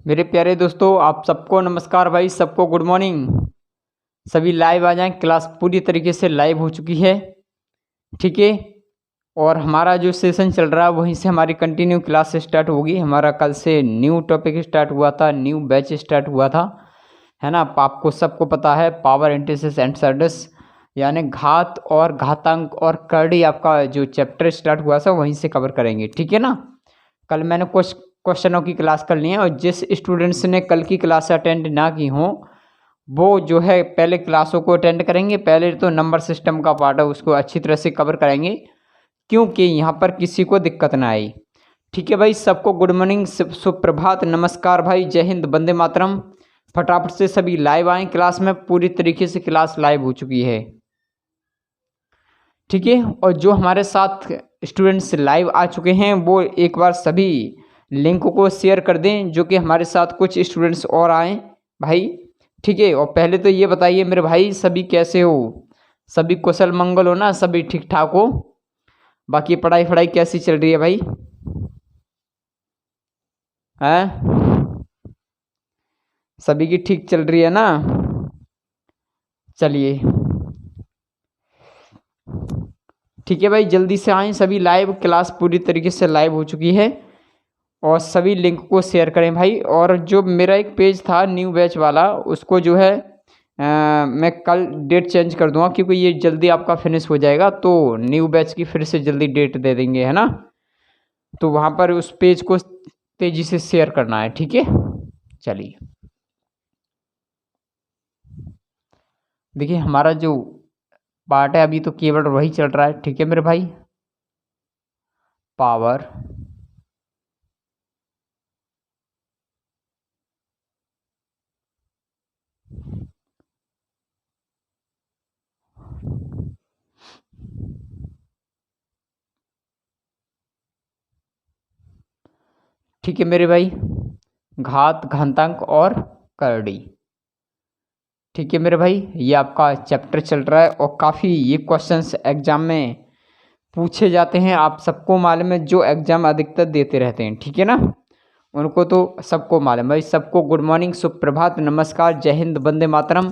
मेरे प्यारे दोस्तों, आप सबको नमस्कार भाई, सबको गुड मॉर्निंग। सभी लाइव आ जाएं, क्लास पूरी तरीके से लाइव हो चुकी है। ठीक है। और हमारा जो सेशन चल रहा है वहीं से हमारी कंटिन्यू क्लास स्टार्ट होगी। हमारा कल से न्यू टॉपिक स्टार्ट हुआ था, न्यू बैच स्टार्ट हुआ था, है ना। आपको सबको पता है पावर एंटीसिस एंड सर्डस यानी घात और घातांक और करड़ी आपका जो चैप्टर स्टार्ट हुआ था वहीं से कवर करेंगे। ठीक है ना। कल मैंने कुछ क्वेश्चनों की क्लास कर ली है और जिस स्टूडेंट्स ने कल की क्लास अटेंड ना की हो वो जो है पहले क्लासों को अटेंड करेंगे। पहले तो नंबर सिस्टम का पार्ट है उसको अच्छी तरह से कवर करेंगे क्योंकि यहाँ पर किसी को दिक्कत ना आए। ठीक है भाई, सबको गुड मॉर्निंग, सुप्रभात, नमस्कार भाई, जय हिंद, वंदे मातरम। फटाफट से सभी लाइव आए क्लास में, पूरी तरीके से क्लास लाइव हो चुकी है। ठीक है। और जो हमारे साथ स्टूडेंट्स लाइव आ चुके हैं वो एक बार सभी लिंक को शेयर कर दें, जो कि हमारे साथ कुछ स्टूडेंट्स और आए भाई। ठीक है। और पहले तो ये बताइए मेरे भाई, सभी कैसे हो? सभी कुशल मंगल हो ना? सभी ठीक ठाक हो? बाकी पढ़ाई कैसी चल रही है भाई? हैं? सभी की ठीक चल रही है ना? चलिए ठीक है भाई, जल्दी से आएँ सभी लाइव। क्लास पूरी तरीके से लाइव हो चुकी है और सभी लिंक को शेयर करें भाई। और जो मेरा एक पेज था न्यू बैच वाला उसको जो है मैं कल डेट चेंज कर दूंगा क्योंकि ये जल्दी आपका फिनिश हो जाएगा, तो न्यू बैच की फिर से जल्दी डेट दे देंगे, है ना। तो वहाँ पर उस पेज को तेज़ी से शेयर करना है। ठीक है। चलिए देखिए, हमारा जो पार्ट है अभी तो केवल वही चल रहा है। ठीक है मेरे भाई, पावर ठीक है मेरे भाई, घात, घातांक और करड़ी। ठीक है मेरे भाई, ये आपका चैप्टर चल रहा है और काफ़ी ये क्वेश्चंस एग्जाम में पूछे जाते हैं। आप सबको मालूम है, जो एग्जाम अधिकतर देते रहते हैं। ठीक है ना, उनको तो सबको मालूम है। सबको गुड मॉर्निंग, सुप्रभात, नमस्कार, जय हिंद, वंदे मातरम।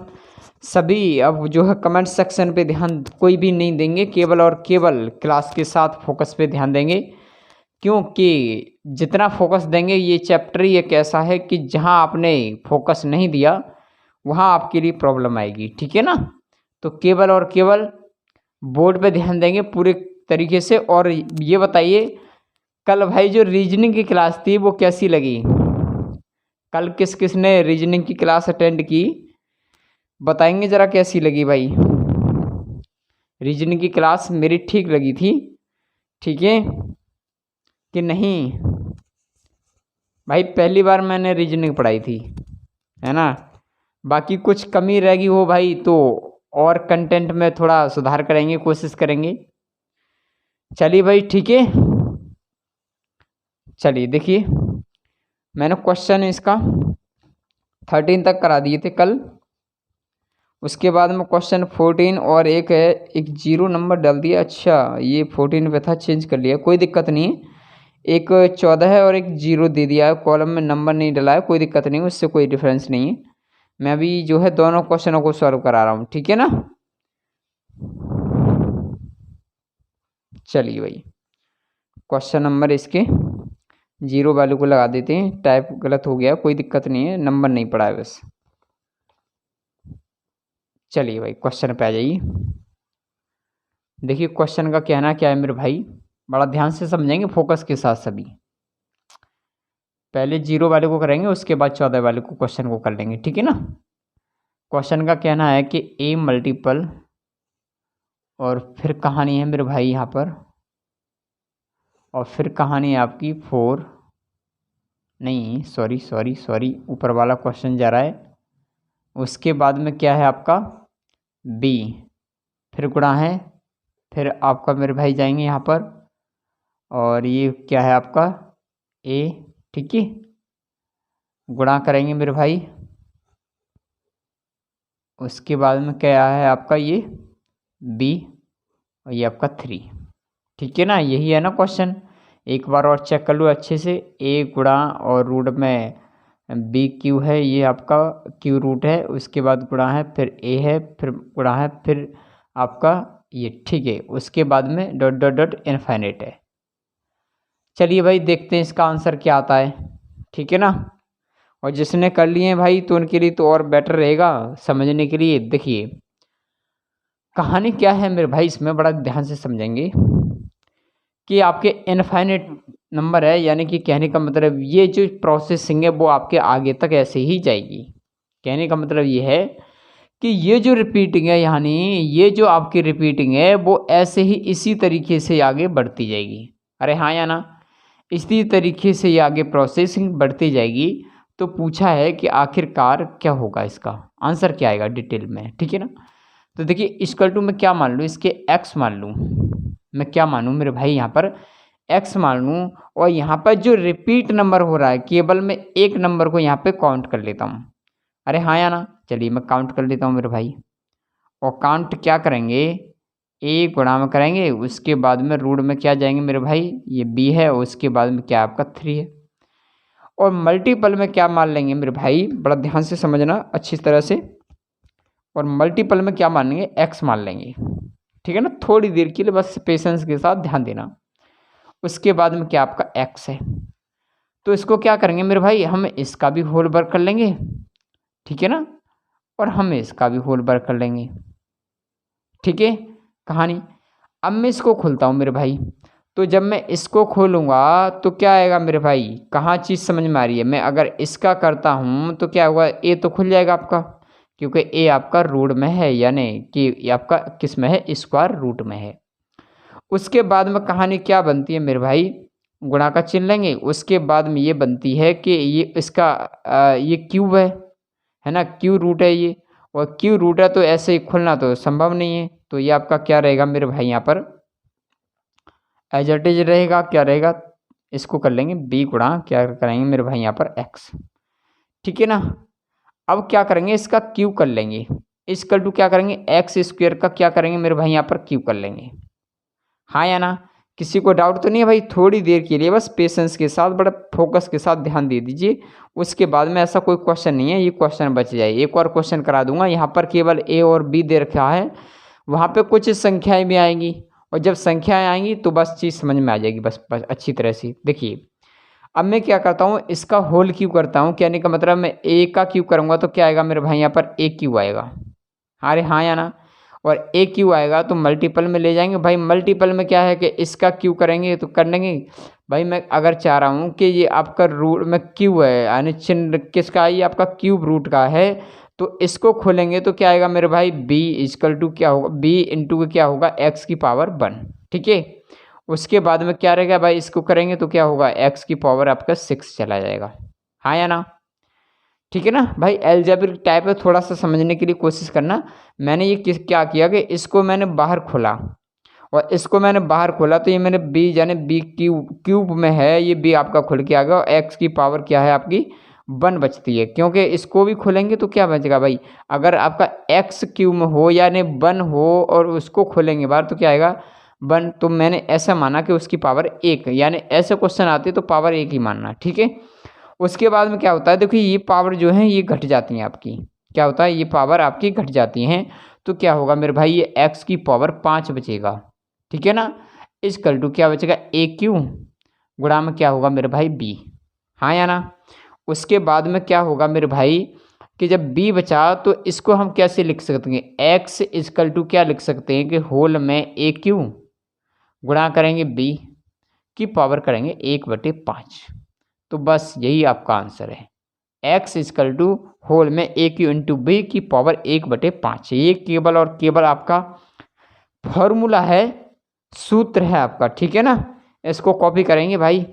सभी अब जो है कमेंट सेक्शन पे ध्यान कोई भी नहीं देंगे, केवल और केवल क्लास के साथ फोकस पे ध्यान देंगे, क्योंकि जितना फोकस देंगे ये चैप्टर ही एक ऐसा है कि जहाँ आपने फोकस नहीं दिया वहाँ आपके लिए प्रॉब्लम आएगी। ठीक है ना। तो केवल और केवल बोर्ड पे ध्यान देंगे पूरे तरीके से। और ये बताइए, कल भाई जो रीजनिंग की क्लास थी वो कैसी लगी? कल किस किस ने रीजनिंग की क्लास अटेंड की? बताएंगे ज़रा कैसी लगी भाई? रीजनिंग की क्लास मेरी ठीक लगी थी। ठीक है कि नहीं भाई? पहली बार मैंने रीजनिंग पढ़ाई थी, है ना। बाकी कुछ कमी रहेगी हो भाई तो और कंटेंट में थोड़ा सुधार करेंगे, कोशिश करेंगे। चलिए भाई ठीक है। चलिए देखिए, मैंने क्वेश्चन इसका 13 तक करा दिए थे कल। उसके बाद में क्वेश्चन 14 और एक है, एक जीरो नंबर डाल दिया। अच्छा, ये 14 पे था, चेंज कर लिया, कोई दिक्कत नहीं है। एक 14 है और एक जीरो दे दिया है, कॉलम में नंबर नहीं डला है, कोई दिक्कत नहीं, उससे कोई डिफरेंस नहीं है। मैं अभी जो है दोनों क्वेश्चनों को सॉल्व करा रहा हूँ। ठीक है ना। चलिए भाई, क्वेश्चन नंबर इसके जीरो वैल्यू को लगा देते हैं। टाइप गलत हो गया, कोई दिक्कत नहीं है, नंबर नहीं पड़ा है बस। चलिए भाई क्वेश्चन पे आ जाइए। देखिए क्वेश्चन का कहना क्या है मेरे भाई, बड़ा ध्यान से समझेंगे फोकस के साथ सभी। पहले जीरो वाले को करेंगे, उसके बाद 14 वाले को क्वेश्चन को कर लेंगे। ठीक है ना। क्वेश्चन का कहना है कि ए मल्टीपल, और फिर कहानी है मेरे भाई यहाँ पर, और फिर कहानी है आपकी 4, नहीं सॉरी सॉरी सॉरी, ऊपर वाला क्वेश्चन जा रहा है। उसके बाद में क्या है आपका बी, फिर गुणा है, फिर आपका मेरे भाई जाएंगे यहाँ पर, और ये क्या है आपका ए। ठीक है, गुणा करेंगे मेरे भाई। उसके बाद में क्या है आपका ये बी, और ये आपका 3। ठीक है ना, यही है ना क्वेश्चन। एक बार और चेक कर लो अच्छे से, ए गुणा और रूट में बी क्यू है, ये आपका क्यू रूट है, उसके बाद गुणा है, फिर ए है, फिर गुणा है, फिर आपका ये, ठीक है, उसके बाद में डॉट डॉट डॉट इनफाइनाइट है। चलिए भाई देखते हैं इसका आंसर क्या आता है, ठीक है ना। और जिसने कर लिए हैं भाई तो उनके लिए तो और बेटर रहेगा समझने के लिए। देखिए कहानी क्या है मेरे भाई, इसमें बड़ा ध्यान से समझेंगे कि आपके इनफाइनाइट नंबर है, यानी कि कहने का मतलब ये जो प्रोसेसिंग है वो आपके आगे तक ऐसे ही जाएगी। कहने का मतलब ये है कि ये जो रिपीटिंग है, यानी ये जो आपकी रिपीटिंग है वो ऐसे ही इसी तरीके से आगे बढ़ती जाएगी। अरे हाँ या ना, इसी तरीके से ये आगे प्रोसेसिंग बढ़ती जाएगी। तो पूछा है कि आखिरकार क्या होगा, इसका आंसर क्या आएगा डिटेल में, ठीक है ना। तो देखिए इक्वल टू मैं क्या मान लूँ, इसके एक्स मान लूँ, मैं क्या मानूँ मेरे भाई यहाँ पर एक्स मान लूँ, और यहाँ पर जो रिपीट नंबर हो रहा है केवल मैं एक नंबर को यहाँ पे काउंट कर लेता हूँ। अरे हाँ या ना, चलिए मैं काउंट कर लेता हूँ मेरे भाई। और काउंट क्या करेंगे, ए गुणा में करेंगे, उसके बाद में रूट में क्या जाएंगे मेरे भाई, ये बी है, उसके बाद में क्या आपका 3 है। और मल्टीपल में क्या मान लेंगे मेरे भाई, बड़ा ध्यान से समझना अच्छी तरह से। और मल्टीपल में क्या मान लेंगे, एक्स मान लेंगे, ठीक है ना। थोड़ी देर के लिए बस पेशेंस के साथ ध्यान देना। उसके बाद में क्या आपका एक्स है, तो इसको क्या करेंगे मेरे भाई, हम इसका भी होल वर्क कर लेंगे, ठीक है ना। और हम इसका भी होल वर्क कर लेंगे, ठीक है कहानी। अब मैं इसको खोलता हूँ मेरे भाई, तो जब मैं इसको खोलूँगा तो क्या आएगा मेरे भाई, कहाँ चीज़ समझ में आ रही है। मैं अगर इसका करता हूँ तो क्या होगा, ए तो खुल जाएगा आपका, क्योंकि ए आपका रूट में है, यानी कि ये आपका किस में है, स्क्वायर रूट में है। उसके बाद में कहानी क्या बनती है मेरे भाई, गुणा का चिन्ह लेंगे, उसके बाद में ये बनती है कि ये इसका ये क्यूब है ना, क्यू रूट है ये। और क्यू रूट है तो ऐसे ही खुलना तो संभव नहीं है, तो ये आपका क्या रहेगा मेरे भाई, यहाँ पर एज इट इज रहेगा, क्या रहेगा, इसको कर लेंगे बी गुणा क्या करेंगे मेरे भाई यहाँ पर एक्स, ठीक है ना। अब क्या करेंगे, इसका क्यू कर लेंगे, इसकल टू क्या करेंगे, एक्स स्क्वेयर का क्या करेंगे मेरे भाई यहाँ पर क्यू कर लेंगे। हाँ या ना, किसी को डाउट तो नहीं है भाई, थोड़ी देर के लिए बस पेशेंस के साथ बड़ा फोकस के साथ ध्यान दे दीजिए। उसके बाद में ऐसा कोई क्वेश्चन नहीं है, ये क्वेश्चन बच जाए, एक और क्वेश्चन करा दूंगा। यहाँ पर केवल ए और बी दे रखा है, वहाँ पे कुछ संख्याएं भी आएंगी, और जब संख्याएं आएंगी तो बस चीज़ समझ में आ जाएगी, बस अच्छी तरह से देखिए। अब मैं क्या करता हूँ, इसका होल क्यू करता हूँ, कहने का मतलब मैं ए का क्यू करूँगा तो क्या आएगा मेरे भाई, यहाँ पर ए क्यू आएगा। अरे हाँ या ना, और ए क्यू आएगा तो मल्टीपल में ले जाएंगे भाई। मल्टीपल में क्या है कि इसका क्यू करेंगे तो कर लेंगे भाई। मैं अगर चाह रहा हूँ कि ये आपका रूट में क्यू है, यानी चिन्ह किसका है, ये आपका क्यूब रूट का है, तो इसको खोलेंगे तो क्या आएगा मेरे भाई, बी इजकल टू क्या होगा, बी इंटू क्या होगा, एक्स की पावर 1, ठीक है। उसके बाद में क्या रहेगा भाई, इसको करेंगे तो क्या होगा, एक्स की पावर आपका 6 चला जाएगा। हाँ या ना, ठीक है ना भाई। अलजेब्रिक टाइप है, थोड़ा सा समझने के लिए कोशिश करना। मैंने ये क्या किया कि इसको मैंने बाहर खोला, और इसको मैंने बाहर खोला तो ये मैंने बी यानी बी क्यूब में है, ये बी आपका खुल के आ गया, और एक्स की पावर क्या है आपकी 1 बचती है, क्योंकि इसको भी खोलेंगे तो क्या बचेगा भाई, अगर आपका एक्स क्यूब में हो यानी 1 हो और उसको खोलेंगे बाहर तो क्या आएगा 1। तो मैंने ऐसा माना कि उसकी पावर 1, यानी ऐसे क्वेश्चन आते तो पावर 1 ही मानना, ठीक है। उसके बाद में क्या होता है, देखिए ये पावर जो है ये घट जाती हैं आपकी, क्या होता है, ये पावर आपकी घट जाती हैं। तो क्या होगा मेरे भाई, ये एक्स की पावर 5 बचेगा, ठीक है ना। इस कल टू क्या बचेगा, ए क्यू गुणा में क्या होगा मेरे भाई बी। हाँ या ना। उसके बाद में क्या होगा मेरे भाई कि जब बी बचा तो इसको हम कैसे लिख सकते हैं, एक्स इजकल टू क्या लिख सकते हैं कि होल में ए क्यू गुणा करेंगे बी की पावर करेंगे 1/5। तो बस यही आपका आंसर है, एक्स इजकल टू होल में ए क्यू इंटू बी की पावर 1/5। ये केवल और केवल आपका फॉर्मूला है, सूत्र है आपका, ठीक है ना। इसको कॉपी करेंगे भाई।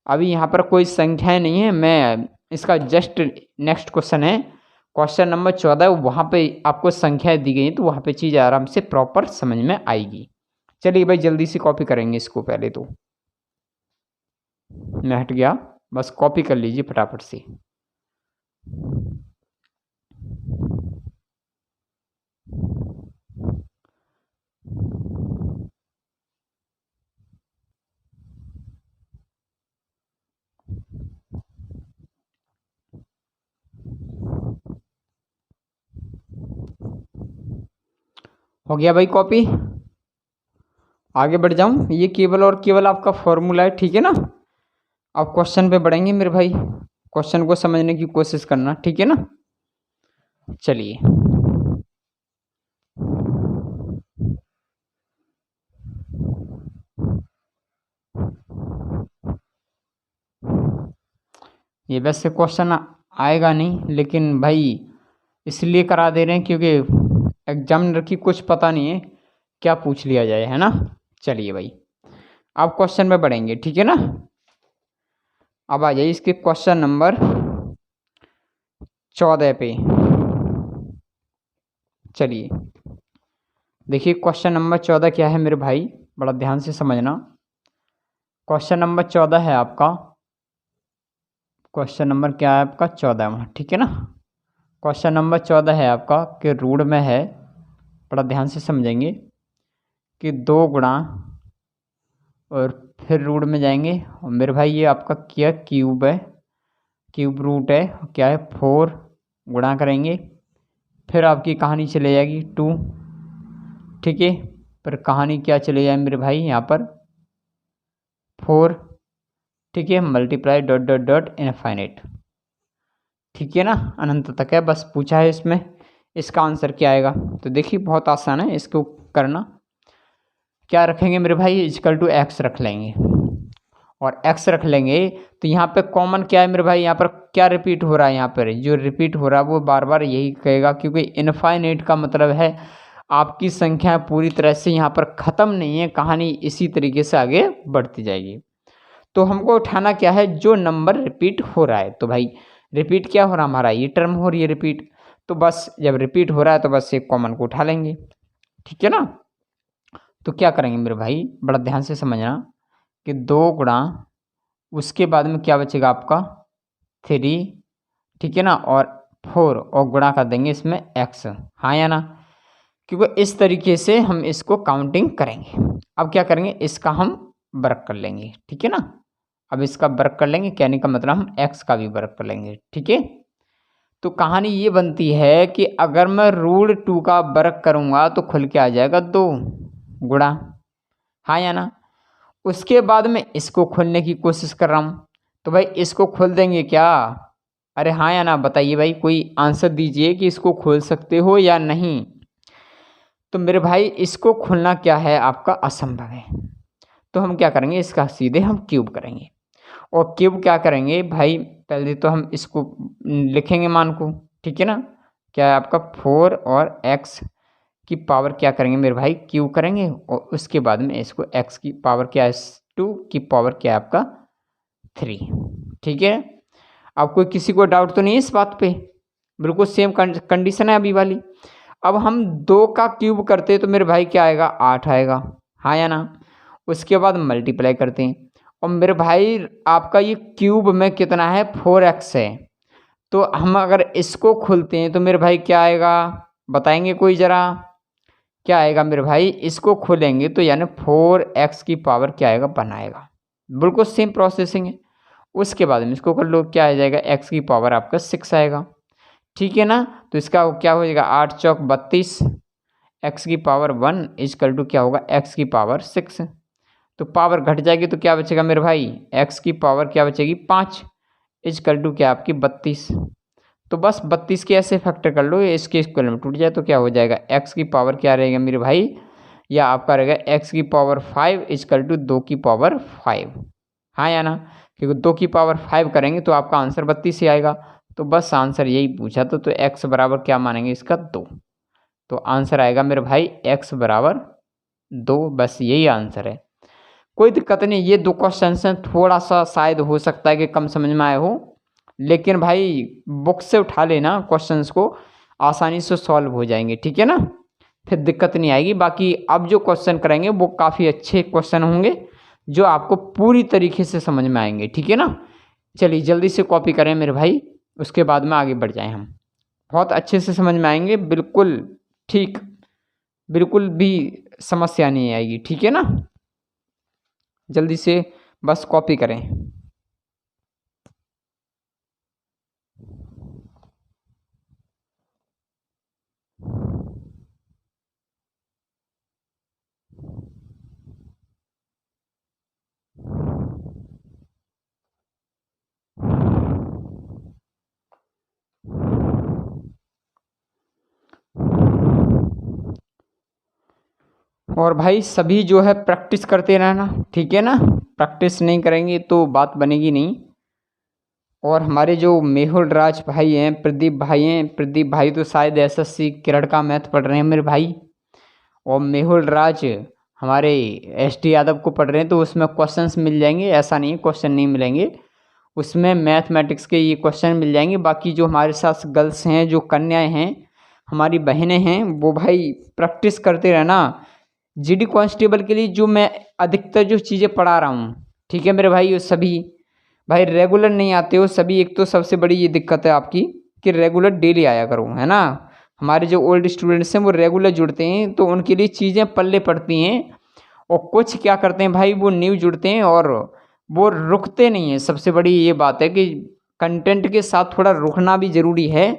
अभी यहाँ पर कोई संख्याएं नहीं है, मैं इसका जस्ट नेक्स्ट क्वेश्चन है, क्वेश्चन नंबर 14, वहाँ पे आपको संख्याएं दी गई हैं, तो वहाँ पे चीज़ आराम से प्रॉपर समझ में आएगी। चलिए भाई जल्दी से कॉपी करेंगे इसको, पहले तो मैं हट गया, बस कॉपी कर लीजिए फटाफट से। हो गया भाई कॉपी। आगे बढ़ जाऊं, ये केवल और केवल आपका फॉर्मूला है, ठीक है ना। अब क्वेश्चन पे बढ़ेंगे मेरे भाई, क्वेश्चन को समझने की कोशिश करना, ठीक है ना। चलिए, ये वैसे क्वेश्चन आएगा नहीं, लेकिन भाई इसलिए करा दे रहे हैं क्योंकि एग्जामिनर की कुछ पता नहीं है क्या पूछ लिया जाए, है ना। चलिए भाई, अब क्वेश्चन में बढ़ेंगे, ठीक है ना। अब आ जाइए इसके क्वेश्चन नंबर 14 पे। चलिए देखिए, क्वेश्चन नंबर 14 क्या है मेरे भाई, बड़ा ध्यान से समझना। क्वेश्चन नंबर 14 है आपका, क्वेश्चन नंबर क्या है आपका 14वां, ठीक है ना। क्वेश्चन नंबर 14 है आपका कि रूढ़ में है, बड़ा ध्यान से समझेंगे, कि 2 गुणा, और फिर रूट में जाएंगे, और मेरे भाई ये आपका क्या क्यूब है, क्यूब रूट है, क्या है 4, गुणा करेंगे, फिर आपकी कहानी चले जाएगी 2, ठीक है। पर कहानी क्या चले जाए मेरे भाई यहाँ पर 4, ठीक है, multiply dot dot dot infinite, ठीक है ना, अनंत तक है, बस पूछा है इसमें। इसका आंसर क्या आएगा, तो देखिए बहुत आसान है इसको करना। क्या रखेंगे मेरे भाई, इक्वल टू एक्स रख लेंगे, और x रख लेंगे, तो यहाँ पे कॉमन क्या है मेरे भाई, यहाँ पर क्या रिपीट हो रहा है, यहाँ पर जो रिपीट हो रहा है वो बार बार यही कहेगा, क्योंकि इनफाइनाइट का मतलब है आपकी संख्या पूरी तरह से यहाँ पर ख़त्म नहीं है, कहानी इसी तरीके से आगे बढ़ती जाएगी। तो हमको उठाना क्या है, जो नंबर रिपीट हो रहा है, तो भाई रिपीट क्या हो रहा है हमारा, ये टर्म हो रही है रिपीट, तो बस जब रिपीट हो रहा है तो बस एक कॉमन को उठा लेंगे, ठीक है ना। तो क्या करेंगे मेरे भाई, बड़ा ध्यान से समझना, कि 2 गुणा, उसके बाद में क्या बचेगा आपका 3, ठीक है ना, और 4, और गुणा कर देंगे इसमें x, हाँ या ना, क्योंकि इस तरीके से हम इसको काउंटिंग करेंगे। अब क्या करेंगे, इसका हम वर्क कर लेंगे, ठीक है ना। अब इसका वर्क कर लेंगे, कहने का मतलब हम x का भी वर्क कर लेंगे, ठीक है। तो कहानी ये बनती है कि अगर मैं √2 का वर्क करूँगा तो खुल के आ जाएगा 2 गुणा, हाँ या ना। उसके बाद में इसको खोलने की कोशिश कर रहा हूँ, तो भाई इसको खोल देंगे क्या, अरे हाँ या ना, बताइए भाई, कोई आंसर दीजिए कि इसको खोल सकते हो या नहीं। तो मेरे भाई इसको खोलना क्या है आपका असंभव है, तो हम क्या करेंगे, इसका सीधे हम क्यूब करेंगे, और क्यूब क्या करेंगे भाई, पहले तो हम इसको लिखेंगे मान को, ठीक है ना। क्या है आपका 4 और x की पावर क्या करेंगे मेरे भाई, क्यूब करेंगे, और उसके बाद में इसको x की पावर क्या है 2 की पावर क्या है आपका 3, ठीक है। अब कोई किसी को डाउट तो नहीं है इस बात पे, बिल्कुल सेम कंडीशन है अभी वाली। अब हम 2 का क्यूब करते हैं तो मेरे भाई क्या आएगा 8 आएगा, हाँ या ना। उसके बाद मल्टीप्लाई करते हैं, और मेरे भाई आपका ये क्यूब में कितना है 4x है, तो हम अगर इसको खोलते हैं तो मेरे भाई क्या आएगा, बताएंगे कोई ज़रा, क्या आएगा मेरे भाई, इसको खोलेंगे तो यानी 4x की पावर क्या आएगा 1 आएगा, बिल्कुल सेम प्रोसेसिंग है। उसके बाद में इसको कर लो, क्या आ जाएगा x की पावर आपका 6 आएगा, ठीक है ना। तो इसका क्या हो जाएगा 8 चौक 32, x की पावर 1 इजकल टू क्या होगा x की पावर 6, तो पावर घट जाएगी तो क्या बचेगा मेरे भाई, x की पावर क्या बचेगी 5 इजकल टू क्या आपकी 32। तो बस 32 के ऐसे फैक्टर कर लो, ये इसके इक्वल में टूट जाए तो क्या हो जाएगा, x की पावर क्या रहेगा मेरे भाई, या आपका रहेगा x की पावर 5 इजकल टू 2 की पावर 5, हाँ या ना, क्योंकि 2 की पावर 5 करेंगे तो आपका आंसर 32 ही आएगा। तो बस आंसर यही पूछा तो x बराबर क्या मानेंगे इसका 2, तो आंसर आएगा मेरे भाई x बराबर 2, बस यही आंसर है। कोई दिक्कत नहीं, ये 2 क्वेश्चन हैं, थोड़ा सा शायद हो सकता है कि कम समझ में आए हो, लेकिन भाई बुक से उठा लेना क्वेश्चंस को, आसानी से सॉल्व हो जाएंगे, ठीक है ना, फिर दिक्कत नहीं आएगी। बाकी अब जो क्वेश्चन करेंगे वो काफ़ी अच्छे क्वेश्चन होंगे जो आपको पूरी तरीके से समझ में आएंगे, ठीक है ना। चलिए जल्दी से कॉपी करें मेरे भाई, उसके बाद में आगे बढ़ जाएं हम, बहुत अच्छे से समझ में आएंगे, बिल्कुल ठीक, बिल्कुल भी समस्या नहीं आएगी, ठीक है ना। जल्दी से बस कॉपी करें। और भाई सभी जो है प्रैक्टिस करते रहना, ठीक है ना। प्रैक्टिस नहीं करेंगे तो बात बनेगी नहीं। और हमारे जो मेहुल राज भाई हैं, प्रदीप भाई हैं, प्रदीप भाई तो शायद एसएससी किरण का मैथ पढ़ रहे हैं मेरे भाई। और मेहुल राज हमारे एसटी यादव को पढ़ रहे हैं, तो उसमें क्वेश्चंस मिल जाएंगे, ऐसा नहीं क्वेश्चन नहीं मिलेंगे। उसमें मैथमेटिक्स के ये क्वेश्चन मिल जाएंगे। बाकी जो हमारे साथ गर्ल्स हैं, जो कन्याएं हैं, हमारी बहनें हैं, वो भाई प्रैक्टिस करते रहना। जीडी कांस्टेबल के लिए जो मैं अधिकतर जो चीज़ें पढ़ा रहा हूँ, ठीक है मेरे भाई, वो सभी भाई रेगुलर नहीं आते हो सभी। एक तो सबसे बड़ी ये दिक्कत है आपकी कि रेगुलर डेली आया करो, है ना। हमारे जो ओल्ड स्टूडेंट्स हैं वो रेगुलर जुड़ते हैं, तो उनके लिए चीज़ें पल्ले पड़ती हैं। और कुछ क्या करते हैं भाई, वो न्यू जुड़ते हैं और वो रुकते नहीं हैं। सबसे बड़ी ये बात है कि कंटेंट के साथ थोड़ा रुकना भी ज़रूरी है,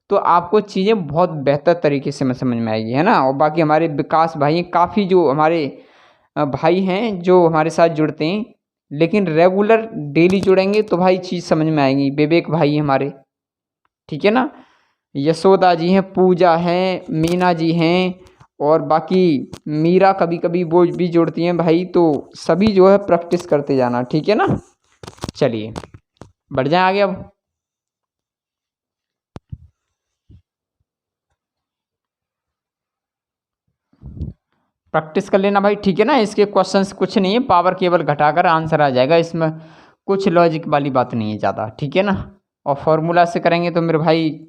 तो आपको चीज़ें बहुत बेहतर तरीके से मैं समझ में आएगी, है ना। और बाकी हमारे विकास भाई हैं, काफ़ी जो हमारे भाई हैं जो हमारे साथ जुड़ते हैं, लेकिन रेगुलर डेली जुड़ेंगे तो भाई चीज़ समझ में आएगी। विवेक भाई हैं हमारे, ठीक है ना। यशोदा जी हैं, पूजा हैं, मीना जी हैं, और बाकी मीरा कभी कभी वो भी जुड़ती हैं भाई। तो सभी जो है प्रैक्टिस करते जाना, ठीक है ना। चलिए बढ़ जाए आगे अब। प्रैक्टिस कर लेना भाई, ठीक है ना। इसके क्वेश्चंस कुछ नहीं है, पावर केवल घटाकर आंसर आ जाएगा, इसमें कुछ लॉजिक वाली बात नहीं है ज़्यादा, ठीक है ना। और फॉर्मूला से करेंगे तो मेरे भाई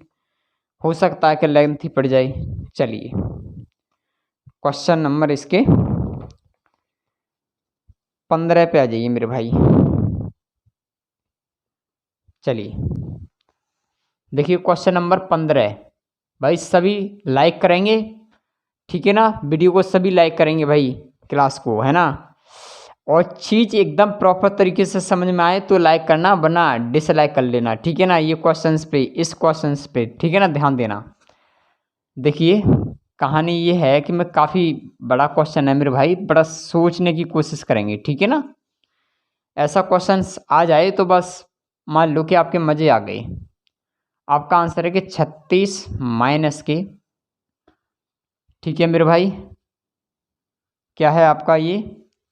हो सकता है कि लेंथ ही पड़ जाए। चलिए क्वेश्चन नंबर इसके 15 पे आ जाइए मेरे भाई। चलिए देखिए क्वेश्चन नंबर 15 भाई सभी लाइक करेंगे, ठीक है ना। वीडियो को सभी लाइक करेंगे भाई, क्लास को, है ना। और चीज़ एकदम प्रॉपर तरीके से समझ में आए तो लाइक करना, वरना डिसलाइक कर लेना, ठीक है ना। ये क्वेश्चंस पे, इस क्वेश्चंस पे, ठीक है ना, ध्यान देना। देखिए कहानी ये है कि मैं काफ़ी बड़ा क्वेश्चन है मेरे भाई, बड़ा सोचने की कोशिश करेंगे, ठीक है ना। ऐसा क्वेश्चंस आ जाए तो बस मान लो कि आपके मज़े आ गए। आपका आंसर है कि 36 माइनस के, ठीक है मेरे भाई, क्या है आपका ये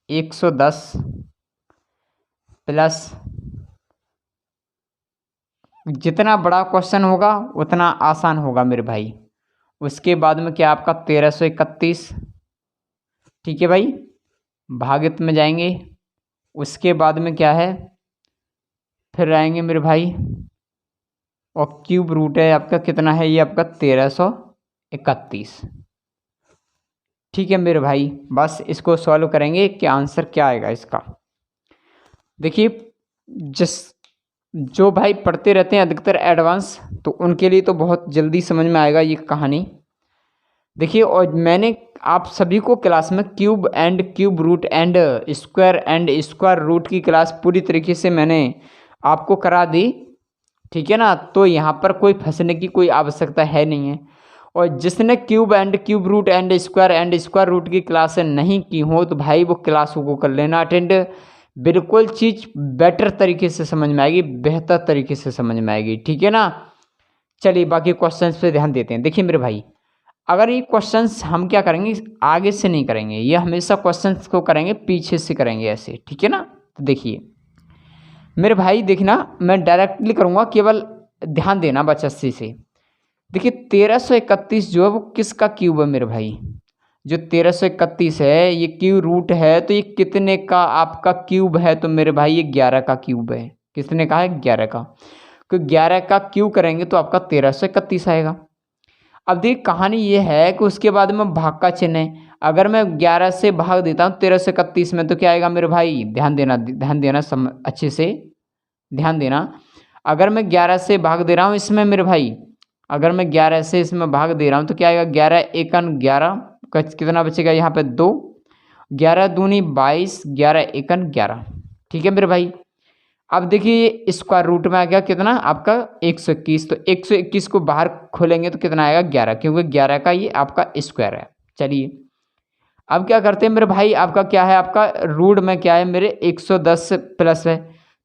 110 प्लस, जितना बड़ा क्वेश्चन होगा उतना आसान होगा मेरे भाई। उसके बाद में क्या आपका 1331, ठीक है भाई, भागित में जाएंगे। उसके बाद में क्या है, फिर आएंगे मेरे भाई, और क्यूब रूट है आपका, कितना है ये आपका 1331, ठीक है मेरे भाई। बस इसको सॉल्व करेंगे कि आंसर क्या आएगा इसका। देखिए जिस जो भाई पढ़ते रहते हैं अधिकतर एडवांस, तो उनके लिए तो बहुत जल्दी समझ में आएगा ये कहानी। देखिए और मैंने आप सभी को क्लास में cube and cube root and square root की क्लास पूरी तरीके से मैंने आपको करा दी, ठीक है ना। तो यहाँ पर कोई फंसने की कोई आवश्यकता है नहीं है। और जिसने cube and cube root and square root की क्लास नहीं की हो, तो भाई वो क्लासों को कर लेना अटेंड। बिल्कुल चीज़ बेटर तरीके से समझ में आएगी, बेहतर तरीके से समझ में आएगी, ठीक है ना। चलिए बाकी क्वेश्चंस पे ध्यान देते हैं। देखिए मेरे भाई, अगर ये क्वेश्चंस हम क्या करेंगे, आगे से नहीं करेंगे, ये हमेशा क्वेश्चंस को करेंगे पीछे से करेंगे ऐसे, ठीक है ना। तो देखिए मेरे भाई, देखना मैं डायरेक्टली करूँगा, केवल ध्यान देना बचस्सी से। देखिए 1331 जो है वो किसका क्यूब है मेरे भाई। जो 1331 है ये क्यूब रूट है, तो ये कितने का आपका क्यूब है, तो मेरे भाई ये 11 का क्यूब है। कितने का है, 11 का। क्योंकि 11 का क्यूब करेंगे तो आपका 1331 आएगा। अब देखिए कहानी ये है कि उसके बाद में भाग का चिन्ह है। अगर मैं 11 से भाग देता हूँ 1331 में, तो क्या आएगा मेरे भाई, ध्यान देना, ध्यान देना, अच्छे से ध्यान देना। अगर मैं 11 से भाग दे रहा हूँ इसमें मेरे भाई, अगर मैं 11 से इसमें भाग दे रहा हूँ तो क्या आएगा, 11 एकन 11, कितना बचेगा यहाँ पे 2, 11 दूनी 22, 11 एकन 11, ठीक है मेरे भाई। अब देखिए स्क्वायर रूट में आ गया कितना आपका 121, तो 121 को बाहर खोलेंगे तो कितना आएगा 11, क्योंकि 11 का ये आपका स्क्वायर है। चलिए अब क्या करते हैं मेरे भाई, आपका क्या है, आपका रूट में क्या है मेरे 110 प्लस है,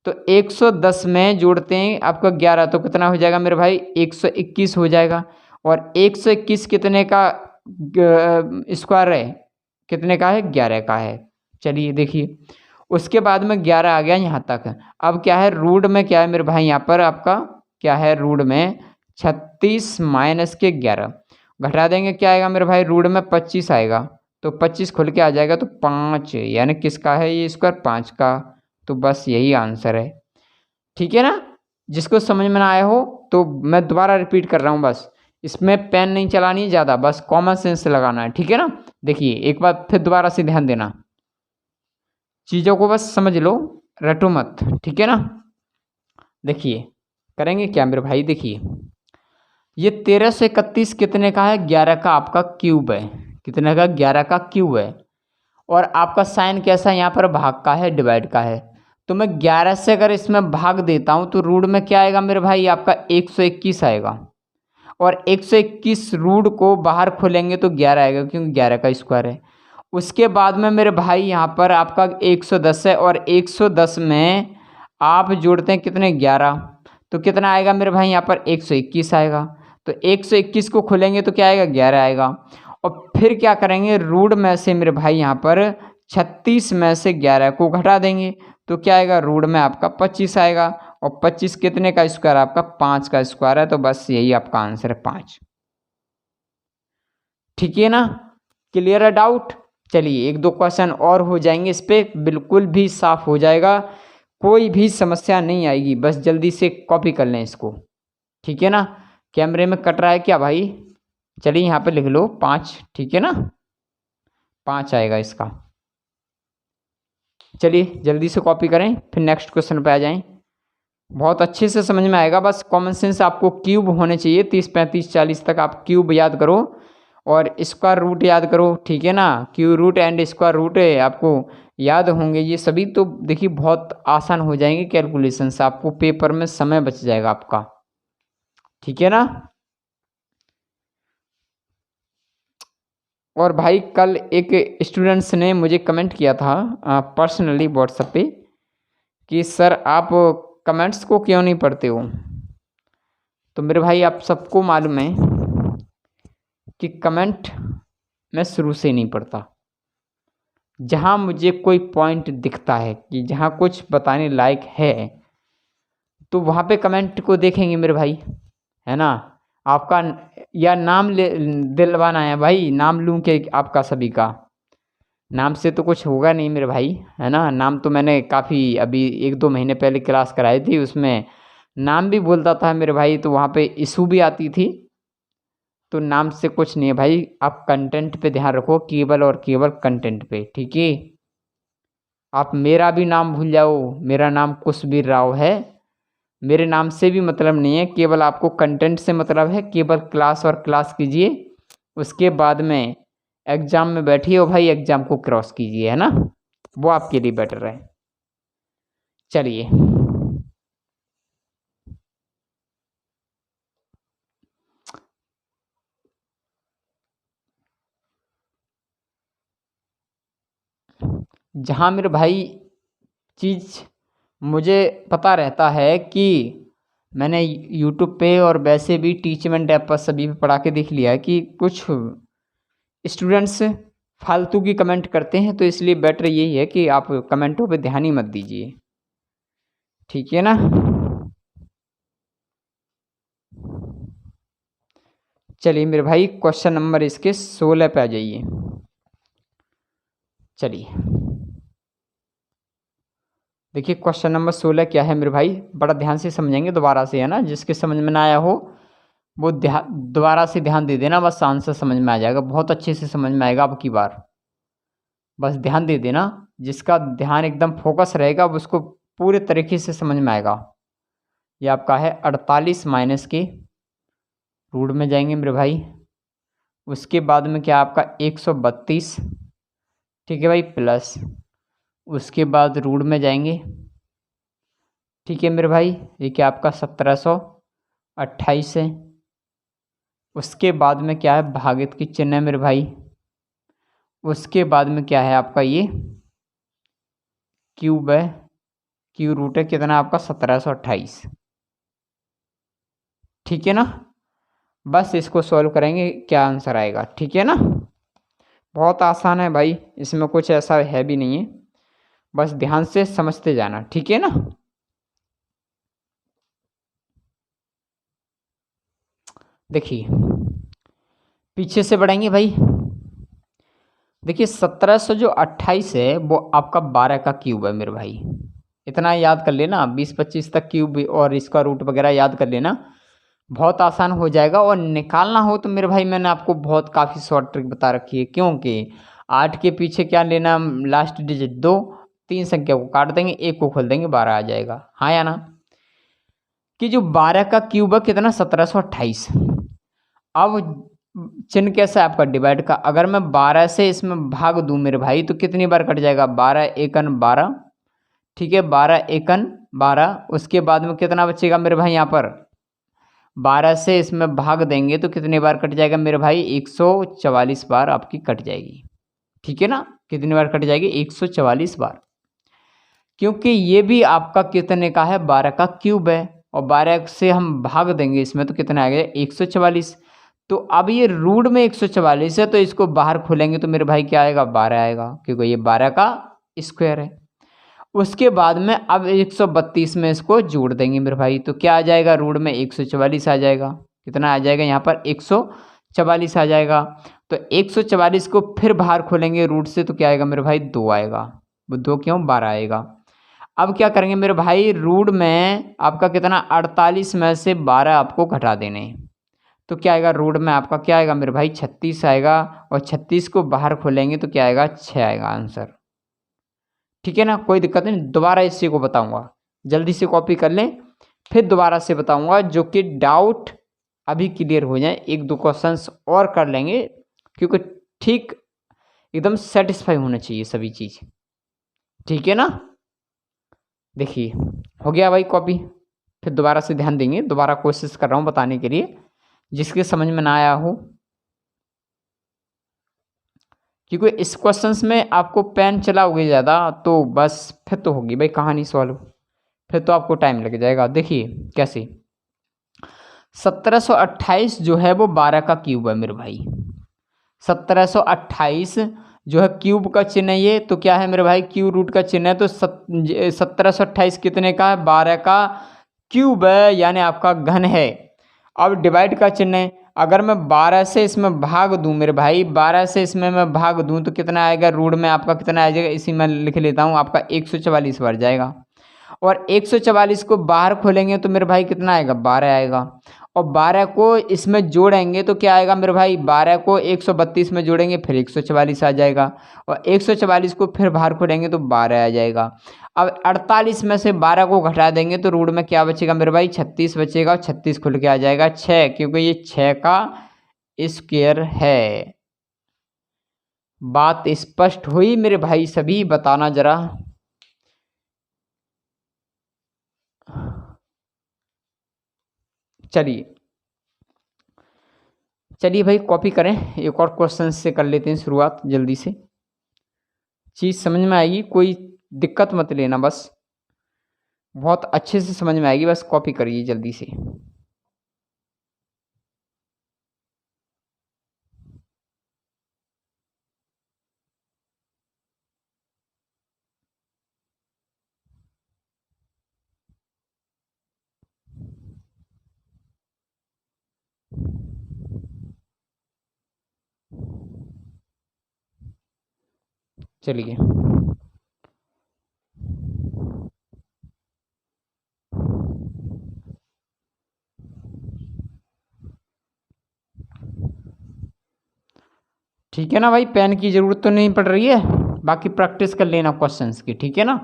तो 110 में जोड़ते हैं आपका 11, तो कितना हो जाएगा मेरे भाई 121 हो जाएगा। और 121 कितने का स्क्वायर है, कितने का है, 11 का है। चलिए देखिए, उसके बाद में 11 आ गया यहाँ तक। अब क्या है, रूट में क्या है मेरे भाई, यहाँ पर आपका क्या है, रूट में 36 माइनस के 11 घटा देंगे, क्या आएगा मेरे भाई, रूट में 25 आएगा, तो 25 खुल के आ जाएगा, तो 5 यानी किसका है ये स्क्वायर, 5 का। तो बस यही आंसर है। ठीक है ना। जिसको समझ में ना आया हो तो मैं दोबारा रिपीट कर रहा हूँ, बस इसमें पेन नहीं चलानी है ज़्यादा, बस कॉमन सेंस लगाना है। ठीक है ना। देखिए एक बार फिर दोबारा से ध्यान देना, चीज़ों को बस समझ लो, रटो मत। ठीक है ना। देखिए करेंगे क्या मेरे भाई, देखिए ये 1331 कितने का है, 11 का आपका क्यूब है। कितने का, 11 का क्यूब है। और आपका साइन कैसा है, यहाँ पर भाग का है, डिवाइड का है। तो मैं 11 से अगर इसमें भाग देता हूँ तो रूट में क्या आएगा मेरे भाई, आपका 121 आएगा। और 121 रूट को बाहर खोलेंगे तो 11 आएगा, क्योंकि 11 का स्क्वायर है। उसके बाद में मेरे भाई यहाँ पर आपका 110 है, और 110 में आप जोड़ते हैं कितने, 11, तो कितना आएगा मेरे भाई, यहाँ पर 121 आएगा। तो 121 को खोलेंगे तो क्या आएगा, 11 आएगा। और फिर क्या करेंगे, रूट में से मेरे भाई यहाँ पर 36 में से 11 को घटा देंगे, तो क्या आएगा, रूट में आपका 25 आएगा। और 25 कितने का स्क्वायर, आपका 5 का स्क्वायर है। तो बस यही आपका आंसर है, 5। ठीक है ना। क्लियर है डाउट। चलिए एक दो क्वेश्चन और हो जाएंगे, इस पे बिल्कुल भी साफ हो जाएगा, कोई भी समस्या नहीं आएगी। बस जल्दी से कॉपी कर लें इसको। ठीक है ना। कैमरे में कट रहा है क्या भाई, चलिए यहाँ पे लिख लो 5। ठीक है ना, 5 आएगा इसका। चलिए जल्दी से कॉपी करें, फिर नेक्स्ट क्वेश्चन पे आ जाएं। बहुत अच्छे से समझ में आएगा। बस कॉमन सेंस आपको क्यूब होने चाहिए, 30 35 40 तक आप क्यूब याद करो और स्क्वायर रूट याद करो। ठीक है ना। Cube root and square root आपको याद होंगे ये सभी, तो देखिए बहुत आसान हो जाएंगे कैलकुलेशन से, आपको पेपर में समय बच जाएगा आपका। ठीक है ना। और भाई कल एक स्टूडेंट्स ने मुझे कमेंट किया था पर्सनली व्हाट्सएप पे कि सर आप कमेंट्स को क्यों नहीं पढ़ते हो। तो मेरे भाई आप सबको मालूम है कि कमेंट मैं शुरू से नहीं पढ़ता। जहाँ मुझे कोई पॉइंट दिखता है कि जहाँ कुछ बताने लायक है, तो वहाँ पे कमेंट को देखेंगे मेरे भाई, है ना। आपका या नाम ले दिलवाना है भाई, नाम लूँ के आपका सभी का, नाम से तो कुछ होगा नहीं मेरे भाई, है ना। नाम तो मैंने काफ़ी अभी 1-2 महीने पहले क्लास कराई थी, उसमें नाम भी बोलता था मेरे भाई, तो वहाँ पे इशू भी आती थी। तो नाम से कुछ नहीं है भाई, आप कंटेंट पे ध्यान रखो, केवल और केवल कंटेंट पे। ठीक है। आप मेरा भी नाम भूल जाओ, मेरा नाम कुशवीर राव है, मेरे नाम से भी मतलब नहीं है, केवल आपको कंटेंट से मतलब है। केवल क्लास और क्लास कीजिए, उसके बाद में एग्ज़ाम में बैठिए और भाई एग्ज़ाम को क्रॉस कीजिए, है ना, वो आपके लिए बेटर है। चलिए जहाँ मेरे भाई चीज़ मुझे पता रहता है कि मैंने यूट्यूब पे और वैसे भी टीचमेंट ऐप पर सभी पे पढ़ा के देख लिया है कि कुछ स्टूडेंट्स फालतू की कमेंट करते हैं, तो इसलिए बेटर यही है कि आप कमेंटों पे ध्यान ही मत दीजिए। ठीक है ना। चलिए मेरे भाई क्वेश्चन नंबर इसके 16 पे आ जाइए। चलिए देखिए क्वेश्चन नंबर 16 क्या है मेरे भाई, बड़ा ध्यान से समझेंगे दोबारा से, है ना। जिसके समझ में ना आया हो वो दोबारा से ध्यान दे देना, बस आंसर समझ में आ जाएगा, बहुत अच्छे से समझ में आएगा अब की बार। बस ध्यान दे देना, जिसका ध्यान एकदम फोकस रहेगा उसको पूरे तरीके से समझ में आएगा। ये आपका है 48 माइनस के रूट में जाएंगे मेरे भाई। उसके बाद में क्या आपका 132, ठीक है भाई, प्लस उसके बाद रूट में जाएंगे। ठीक है मेरे भाई, ये क्या आपका 1728 है। उसके बाद में क्या है, भागित की चिन्ह है मेरे भाई। उसके बाद में क्या है आपका, ये क्यूब है, क्यू रूट है कितना आपका 1728। ठीक है ना। बस इसको सॉल्व करेंगे, क्या आंसर आएगा। ठीक है ना। बहुत आसान है भाई, इसमें कुछ ऐसा है भी नहीं है, बस ध्यान से समझते जाना, ठीक है ना। देखिए पीछे से बढ़ेंगे भाई। देखिए 1728 है वो आपका 12 का क्यूब है मेरे भाई। इतना याद कर लेना, 20-25 तक क्यूब और इसका रूट वगैरह याद कर लेना, बहुत आसान हो जाएगा। और निकालना हो तो मेरे भाई मैंने आपको बहुत काफ़ी शॉर्ट ट्रिक बता रखी है, क्योंकि 8 के पीछे क्या लेना, लास्ट डिजिट 2, 3 संख्या को काट देंगे, 1 को खोल देंगे, 12 आ जाएगा। हाँ या ना, कि जो 12 का क्यूब है कितना, 1728। अब चिन्ह कैसा है आपका, डिवाइड का। अगर मैं 12 से इसमें भाग दूं मेरे भाई तो कितनी बार कट जाएगा, 12 एकन 12, ठीक है, 12 एकन 12। उसके बाद में कितना बचेगा मेरे भाई, यहाँ पर 12 से इसमें भाग देंगे तो कितनी बार कट जाएगा मेरे भाई, 144 बार आपकी कट जाएगी, ठीक है ना। कितनी बार कट जाएगी, 144 बार, क्योंकि ये भी आपका कितने का है, 12 का क्यूब है, और 12 से हम भाग देंगे इसमें तो कितना आएगा, 144। तो अब ये रूट में 144 है, तो इसको बाहर खोलेंगे तो मेरे भाई क्या आएगा, 12 आएगा, क्योंकि ये 12 का स्क्वायर है। उसके बाद में अब 132 में इसको जोड़ देंगे मेरे भाई, तो क्या आ जाएगा, रूट में 144 आ जाएगा। कितना आ जाएगा यहाँ पर, 144 आ जाएगा। तो 144 को फिर बाहर खोलेंगे रूट से तो क्या आएगा मेरे भाई, 2 आएगा। वो 2 क्यों, 12 आएगा। अब क्या करेंगे मेरे भाई, रूट में आपका कितना, 48 में से 12 आपको घटा देने हैं, तो क्या आएगा, रूट में आपका क्या आएगा मेरे भाई, 36 आएगा। और 36 को बाहर खोलेंगे तो क्या आएगा, 6 आएगा आंसर, ठीक है ना। कोई दिक्कत नहीं, दोबारा इसी को बताऊंगा, जल्दी से कॉपी कर लें, फिर दोबारा से बताऊंगा, जो कि डाउट अभी क्लियर हो जाए। 1-2 क्वेश्चंस और कर लेंगे, क्योंकि ठीक एकदम सेटिस्फाई होना चाहिए सभी चीज़, ठीक है ना। देखिए हो गया भाई कॉपी, फिर दोबारा से ध्यान देंगे, दोबारा कोशिश कर रहा हूँ बताने के लिए, जिसके समझ में ना आया हो, क्योंकि इस क्वेश्चंस में आपको पेन चलाओगे ज़्यादा तो बस फिर तो होगी भाई कहानी सॉल्व, फिर तो आपको टाइम लग जाएगा। देखिए कैसे, 1728 जो है वो 12 का क्यूब है मेरे भाई। 1728 जो है क्यूब का चिन्ह है ये, तो क्या है मेरे भाई, क्यू रूट का चिन्ह है, तो 1728 कितने का है, 12 का क्यूब है, यानी आपका घन है। अब डिवाइड का चिन्ह है, अगर मैं 12 से इसमें भाग दूं मेरे भाई, 12 से इसमें मैं भाग दूं तो कितना आएगा, रूट में आपका कितना आ जाएगा, इसी में लिख लेता हूँ, आपका 144 बार जाएगा। और 144 को बाहर खोलेंगे तो मेरे भाई कितना आएगा, 12 आएगा। और 12 को इसमें जोड़ेंगे तो क्या आएगा मेरे भाई, 12 को 132 में जोड़ेंगे फिर 144 आ जाएगा। और 144 को फिर बाहर खोलेंगे तो 12 आ जाएगा। अब 48 में से 12 को घटा देंगे तो रूट में क्या बचेगा मेरे भाई, 36 बचेगा, और 36 खुल के आ जाएगा 6, क्योंकि ये 6 का स्क्वायर है। बात स्पष्ट हुई मेरे भाई, सभी बताना जरा। चलिए चलिए भाई कॉपी करें, एक और क्वेश्चन से कर लेते हैं शुरुआत, जल्दी से चीज़ समझ में आएगी, कोई दिक्कत मत लेना, बस बहुत अच्छे से समझ में आएगी, बस कॉपी करिए जल्दी से। चलिए ठीक है ना भाई, पेन की ज़रूरत तो नहीं पड़ रही है, बाकी प्रैक्टिस कर लेना क्वेश्चंस की, ठीक है ना।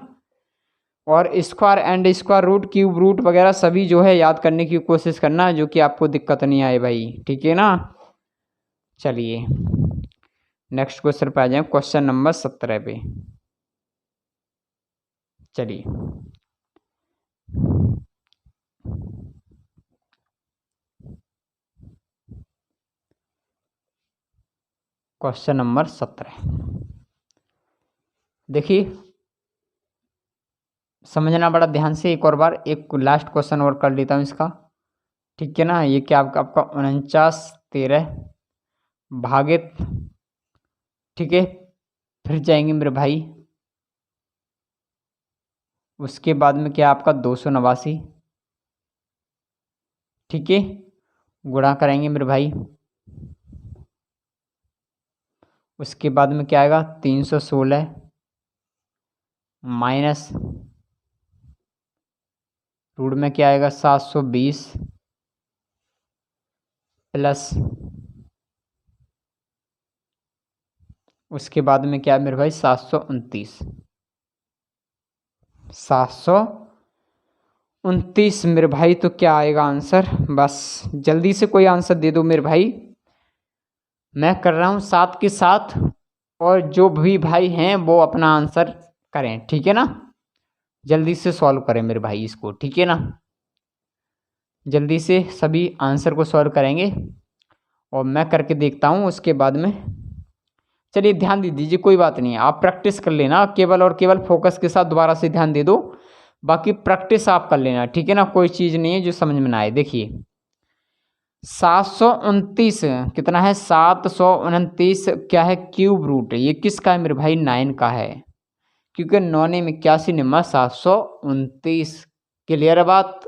और square and square root, cube root वगैरह सभी जो है याद करने की कोशिश करना, जो कि आपको दिक्कत नहीं आए भाई, ठीक है ना। चलिए नेक्स्ट क्वेश्चन पे आ जाए, क्वेश्चन नंबर 17 पे। चलिए क्वेश्चन नंबर 17, देखिए समझना बड़ा ध्यान से, एक और बार एक लास्ट क्वेश्चन और कर लेता हूँ इसका, ठीक है ना। ये क्या आपका 49 13 भागित ठीक है, फिर जाएंगे मेरे भाई, उसके बाद में क्या आपका 289, ठीक है, गुणा करेंगे मेरे भाई, उसके बाद में क्या आएगा 316 माइनस रूट में क्या आएगा 720 प्लस उसके बाद में क्या है मेरे भाई 729 मेरे भाई। तो क्या आएगा आंसर, बस जल्दी से कोई आंसर दे दो मेरे भाई, मैं कर रहा हूँ साथ के साथ, और जो भी भाई हैं वो अपना आंसर करें, ठीक है ना, जल्दी से सॉल्व करें मेरे भाई इसको, ठीक है ना, जल्दी से सभी आंसर को सॉल्व करेंगे और मैं करके देखता हूँ उसके बाद में। चलिए ध्यान दे दीजिए, कोई बात नहीं है, आप प्रैक्टिस कर लेना, केवल और केवल फोकस के साथ दोबारा से ध्यान दे दो, बाकी प्रैक्टिस आप कर लेना, ठीक है ना, कोई चीज़ नहीं है जो समझ में ना आए। देखिए 729 कितना है, 729 क्या है, क्यूब रूट, ये किसका है मेरे भाई, 9 का है, क्योंकि 9 ने 81 निम्मा 729, क्लियर है बात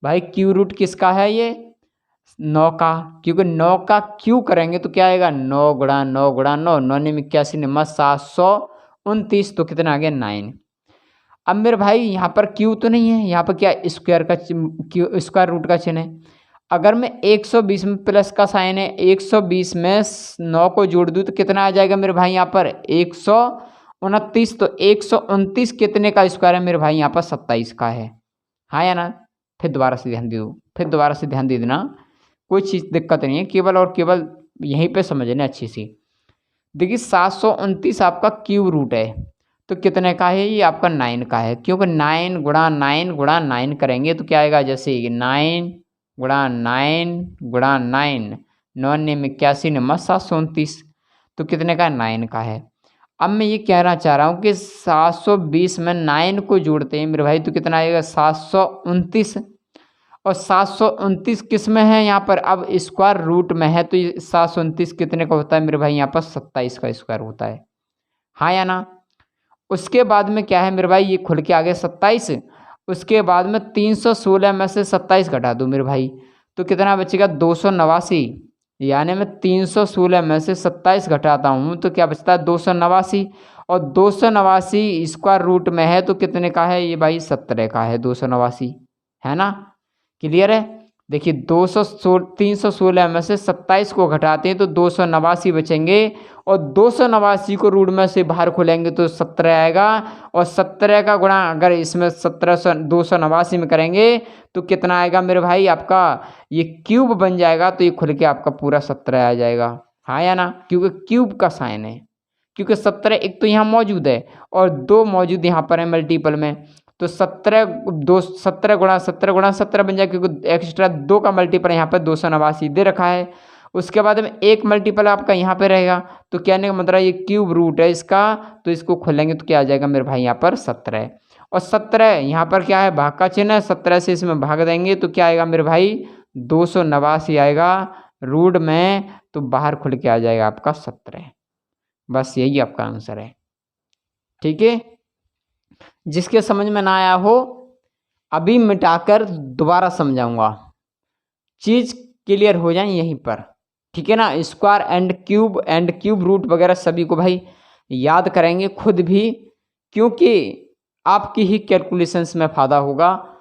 भाई। क्यू रूट किसका है, ये 9 का, क्योंकि 9 का क्यू करेंगे तो क्या आएगा 9 गुणा 9 गुणा 9, 9 ने 81 निम्मा 729, तो कितना आ गया 9। अब मेरे भाई यहाँ पर क्यू तो नहीं है, यहाँ पर क्या स्क्वायर का क्यू स्क्वायर रूट का चिन्ह है, अगर मैं 120 में प्लस का साइन है, 120 में 9 को जोड़ दूँ तो कितना आ जाएगा मेरे भाई यहाँ पर 129, तो 129 कितने का स्क्वायर है मेरे भाई यहाँ पर 27 का है, हाँ या ना। फिर दोबारा से ध्यान दे दो, फिर दोबारा से ध्यान दे देना, कोई चीज़ दिक्कत नहीं है, केवल और केवल यहीं पे समझना अच्छी सी। देखिए 729 आपका क्यूब रूट है, तो कितने का है, ये आपका 9 का है, क्योंकि 9 गुणा 9 गुणा 9 करेंगे तो क्या आएगा, जैसे 9 गुणा 9 गुणा 9, 9 ने 81 नंबर 729, तो कितने का 9 का है। अब मैं ये कहना चाह रहा हूँ कि 720 में 9 को जोड़ते हैं मेरे भाई तो कितना आएगा 729, और 729 किस में है यहाँ पर, अब स्क्वायर रूट में है, तो ये 729 कितने का होता है मेरे भाई यहाँ पर 27 का स्क्वायर होता है, हाँ या ना। उसके बाद में क्या है मेरे भाई, ये खुल के आ गया 27, उसके बाद में 316 में से 27 घटा दूँ मेरे भाई, तो कितना बचेगा 289, यानी मैं 316 में से 27 घटाता हूँ तो क्या बचता है 289, और 289 स्क्वायर रूट में है तो कितने का है ये भाई 17 का है, 289, है ना, क्लियर है। देखिए 316 में से 27 को घटाते हैं तो 289 बचेंगे, और 289 को रूट में से बाहर खोलेंगे तो 17 आएगा, और 17 का गुणा अगर इसमें 289 में करेंगे तो कितना आएगा मेरे भाई आपका, ये क्यूब बन जाएगा, तो ये खुल के आपका पूरा 17 आ जाएगा, हाँ या ना, क्योंकि क्यूब का साइन है, क्योंकि 17 एक तो यहाँ मौजूद है और 2 मौजूद यहाँ पर है मल्टीपल में, तो 17 गुणा 17 बन जाए, क्योंकि एक्स्ट्रा 2 का मल्टीपल यहाँ पर 289 दे रखा है। उसके बाद में एक मल्टीपल आपका यहाँ पे रहेगा, तो कहने का मतलब ये क्यूब रूट है इसका, तो इसको खोलेंगे तो क्या आ जाएगा मेरे भाई यहाँ पर 17, और 17 यहाँ पर क्या है भाग का चिन्ह है, 17 से इसमें भाग देंगे तो क्या आएगा मेरे भाई 289 आएगा रूट में, तो बाहर खुल के आ जाएगा आपका 17, बस यही आपका आंसर है, ठीक है। जिसके समझ में ना आया हो अभी मिटाकर दोबारा समझाऊंगा, चीज़ क्लियर हो जाए यहीं पर, ठीक है ना। स्क्वायर एंड क्यूब रूट वगैरह सभी को भाई याद करेंगे खुद भी, क्योंकि आपकी ही कैलकुलेशंस में फ़ायदा होगा,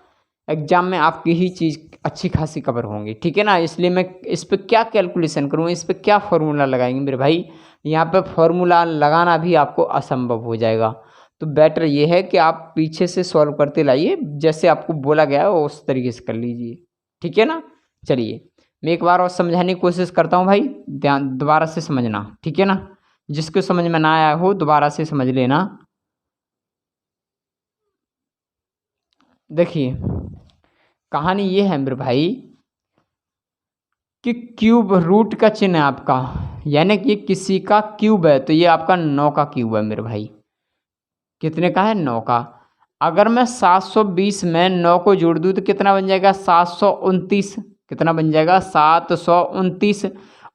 एग्जाम में आपकी ही चीज़ अच्छी खासी कवर होंगी, ठीक है ना। इसलिए मैं इस पर क्या कैलकुलेशन करूँ, इस पर क्या फार्मूला लगाएंगे मेरे भाई, यहाँ पर फार्मूला लगाना भी आपको असंभव हो जाएगा, तो बेटर ये है कि आप पीछे से सॉल्व करते लाइए, जैसे आपको बोला गया है उस तरीके से कर लीजिए, ठीक है ना। चलिए मैं एक बार और समझाने की कोशिश करता हूँ भाई, ध्यान दोबारा से समझना, ठीक है ना, जिसको समझ में ना आया हो दोबारा से समझ लेना। देखिए कहानी ये है मेरे भाई कि क्यूब रूट का चिन्ह है आपका, यानी कि किसी का क्यूब है, तो ये आपका 9 का क्यूब है मेरे भाई, कितने का है 9 का। अगर मैं 720 में 9 को जोड़ दूँ तो कितना बन जाएगा 729, कितना बन जाएगा 729,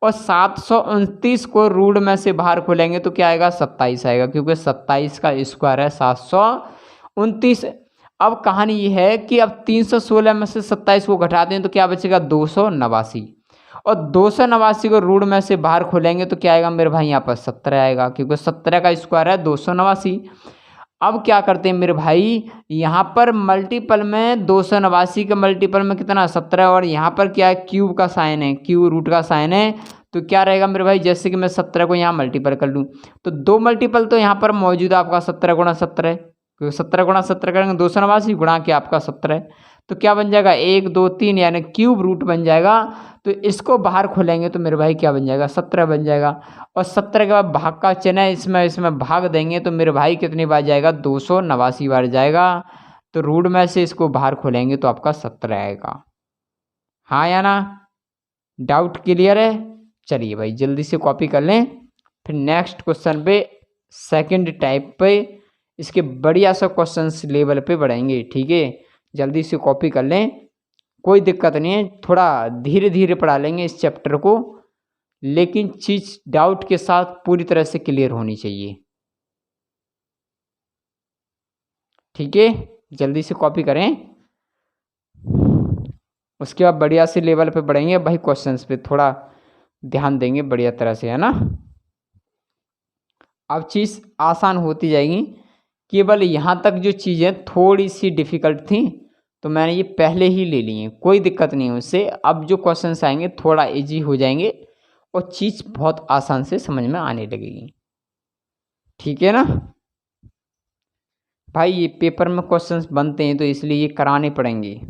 और 729 को रूट में से बाहर खोलेंगे तो क्या आएगा, 27 आएगा, क्योंकि 27 का स्क्वायर है 729। अब कहानी ये है कि अब 316 में से 27 को घटाते हैं तो क्या बचेगा, 289, और 289 को रूट में से बाहर खोलेंगे तो क्या आएगा मेरे भाई, यहाँ पर 17 आएगा, क्योंकि 17 का स्क्वायर है 289। अब क्या करते हैं मेरे भाई, यहाँ पर मल्टीपल में 289 के मल्टीपल में कितना, 17, और यहाँ पर क्या है, क्यूब का साइन है, क्यूब रूट का साइन है, तो क्या रहेगा मेरे भाई, जैसे कि मैं 17 को यहाँ मल्टीपल कर लूँ तो 2 मल्टीपल तो यहाँ पर मौजूद है आपका 17 गुणा 17, क्योंकि 17 गुणा 17 करेंगे 289 गुणा के आपका 17, तो क्या बन जाएगा, 1 2 3 यानी क्यूब रूट बन जाएगा। तो इसको बाहर खोलेंगे तो मेरे भाई क्या बन जाएगा, 17 बन जाएगा, और 17 के बाद भाग का चिन्ह है, इसमें भाग देंगे तो मेरे भाई कितनी बार जाएगा, 289 बार जाएगा। तो रूट में से इसको बाहर खोलेंगे तो आपका 17 आएगा। हाँ या ना, डाउट क्लियर है? चलिए भाई जल्दी से कॉपी कर लें, फिर नेक्स्ट क्वेश्चन पे, सेकंड टाइप पे, इसके बढ़िया सा क्वेश्चंस लेवल पे बढ़ाएंगे, ठीक है। जल्दी से कॉपी कर लें, कोई दिक्कत नहीं है, थोड़ा धीरे धीरे पढ़ा लेंगे इस चैप्टर को, लेकिन चीज डाउट के साथ पूरी तरह से क्लियर होनी चाहिए, ठीक है। जल्दी से कॉपी करें, उसके बाद बढ़िया से लेवल पे बढ़ेंगे भाई, क्वेश्चंस पे थोड़ा ध्यान देंगे बढ़िया तरह से, है ना। अब चीज़ आसान होती जाएगी, केवल यहाँ तक जो चीज़ें थोड़ी सी डिफ़िकल्ट थी तो मैंने ये पहले ही ले ली हैं, कोई दिक्कत नहीं है उससे। अब जो क्वेश्चंस आएंगे थोड़ा इजी हो जाएंगे और चीज़ बहुत आसान से समझ में आने लगेगी, ठीक है ना भाई। ये पेपर में क्वेश्चंस बनते हैं तो इसलिए ये कराने पड़ेंगे,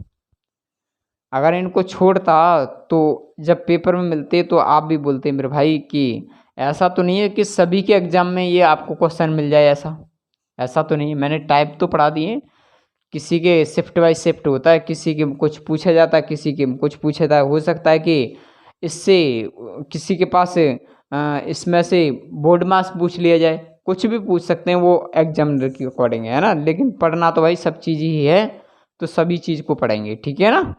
अगर इनको छोड़ता तो जब पेपर में मिलते तो आप भी बोलते मेरे भाई कि ऐसा तो नहीं है कि सभी के एग्ज़ाम में ये आपको क्वेश्चन मिल जाए, ऐसा तो नहीं है। मैंने टाइप तो पढ़ा दिए, किसी के शिफ्ट बाय शिफ्ट होता है, किसी के कुछ पूछा जाता है, किसी के कुछ पूछा जाता है। हो सकता है कि इससे किसी के पास इसमें से बोर्ड मार्क्स पूछ लिया जाए, कुछ भी पूछ सकते हैं, वो एग्जाम के अकॉर्डिंग है ना। लेकिन पढ़ना तो भाई सब चीज़ ही है, तो सभी चीज़ को पढ़ेंगे, ठीक है ना।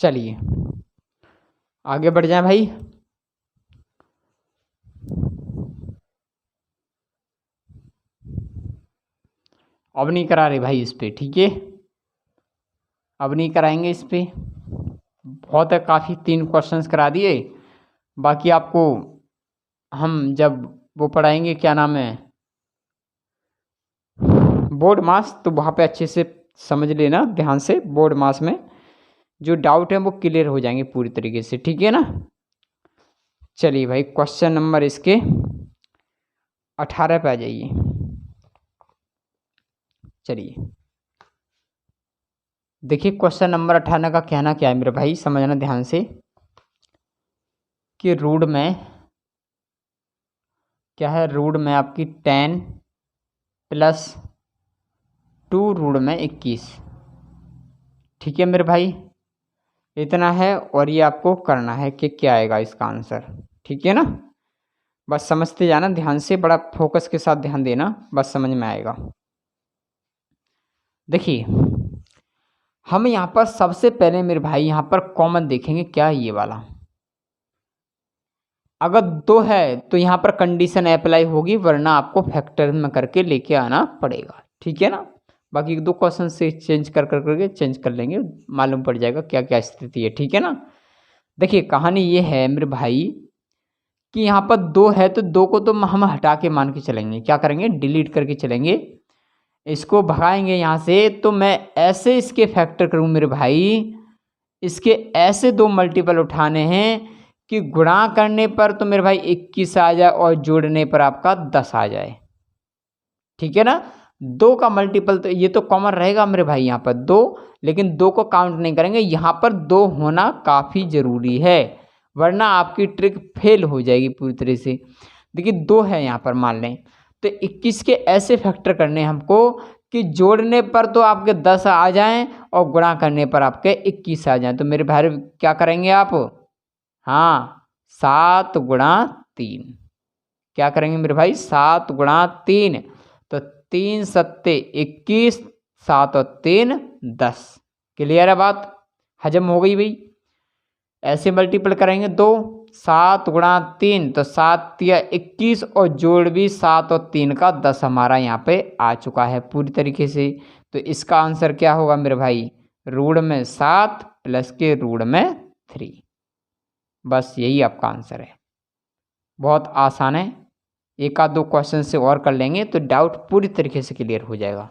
चलिए आगे बढ़ जाए भाई। अब नहीं करा रहे भाई इस पे, ठीक है, अब नहीं कराएंगे इस पे, बहुत है, काफ़ी 3 क्वेश्चंस करा दिए। बाकी आपको हम जब वो पढ़ाएंगे, क्या नाम है, बोर्ड मास, तो वहाँ पे अच्छे से समझ लेना ध्यान से, बोर्ड मास में जो डाउट है वो क्लियर हो जाएंगे पूरी तरीके से, ठीक है ना। चलिए भाई क्वेश्चन नंबर इसके 18 पे आ जाइए। चलिए देखिए क्वेश्चन नंबर 18 का कहना क्या है मेरे भाई, समझना ध्यान से, कि रूट में क्या है, रूट में आपकी 10 + 2 रूट में 21, ठीक है मेरे भाई, इतना है। और ये आपको करना है कि क्या आएगा इसका आंसर, ठीक है ना। बस समझते जाना ध्यान से, बड़ा फोकस के साथ ध्यान देना, बस समझ में आएगा। देखिए हम यहाँ पर सबसे पहले मेरे भाई यहाँ पर कॉमन देखेंगे, क्या है ये वाला, अगर 2 है तो यहाँ पर कंडीशन अप्लाई होगी, वरना आपको फैक्टर में करके लेके आना पड़ेगा, ठीक है ना। बाकी 2 क्वेश्चन से चेंज करके चेंज कर लेंगे, मालूम पड़ जाएगा क्या क्या स्थिति है, ठीक है ना। देखिए कहानी ये है मेरे भाई कि यहाँ पर 2 है तो 2 को तो हम हटा के मान के चलेंगे, क्या करेंगे, डिलीट करके चलेंगे, इसको भगाएंगे यहाँ से। तो मैं ऐसे इसके फैक्टर करूँ मेरे भाई, इसके ऐसे 2 मल्टीपल उठाने हैं कि गुणा करने पर तो मेरे भाई 21 आ जाए और जोड़ने पर आपका 10 आ जाए, ठीक है ना। 2 का मल्टीपल तो ये तो कॉमन रहेगा मेरे भाई यहाँ पर 2, लेकिन 2 को काउंट नहीं करेंगे, यहाँ पर 2 होना काफ़ी ज़रूरी है, वरना आपकी ट्रिक फेल हो जाएगी पूरी तरह से। देखिए 2 है यहाँ पर मान लें, तो 21 के ऐसे फैक्टर करने हमको कि जोड़ने पर तो आपके 10 आ जाएं और गुणा करने पर आपके 21 आ जाएं। तो मेरे भाई क्या करेंगे आप? हाँ, 7 गुणा 3। क्या करेंगे मेरे भाई? 7 गुणा 3। तो 3 सत्ते 21, 7 और 3 10। क्लियर है बात? हजम हो गई भाई। ऐसे मल्टीपल करेंगे 2, 7 गुणा 3 तो 7 या 21 और जोड़ भी 7 और 3 का 10 हमारा यहाँ पे आ चुका है पूरी तरीके से। तो इसका आंसर क्या होगा मेरे भाई? रूट में 7 प्लस के रूट में 3। बस यही आपका आंसर है। बहुत आसान है। एक आध 2 क्वेश्चन से और कर लेंगे तो डाउट पूरी तरीके से क्लियर हो जाएगा।